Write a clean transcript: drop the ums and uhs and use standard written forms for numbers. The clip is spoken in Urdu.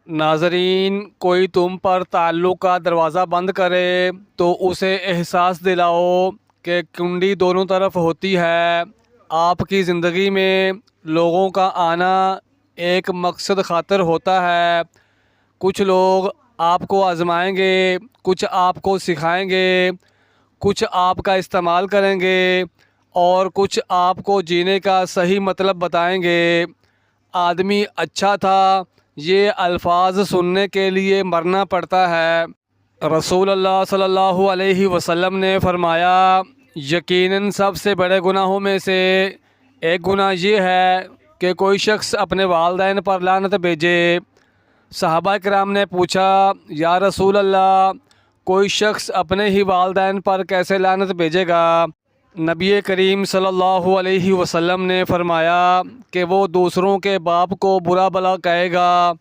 ناظرین، کوئی تم پر تعلق کا دروازہ بند کرے تو اسے احساس دلاؤ کہ کنڈی دونوں طرف ہوتی ہے۔ آپ کی زندگی میں لوگوں کا آنا ایک مقصد خاطر ہوتا ہے۔ کچھ لوگ آپ کو آزمائیں گے، کچھ آپ کو سکھائیں گے، کچھ آپ کا استعمال کریں گے اور کچھ آپ کو جینے کا صحیح مطلب بتائیں گے۔ آدمی اچھا تھا، یہ الفاظ سننے کے لیے مرنا پڑتا ہے۔ رسول اللہ صلی اللہ علیہ وسلم نے فرمایا، یقیناً سب سے بڑے گناہوں میں سے ایک گناہ یہ ہے کہ کوئی شخص اپنے والدین پر لعنت بھیجے۔ صحابہ کرام نے پوچھا، یا رسول اللہ، کوئی شخص اپنے ہی والدین پر کیسے لعنت بھیجے گا؟ نبی کریم صلی اللہ علیہ وسلم نے فرمایا کہ وہ دوسروں کے باپ کو برا بھلا کہے گا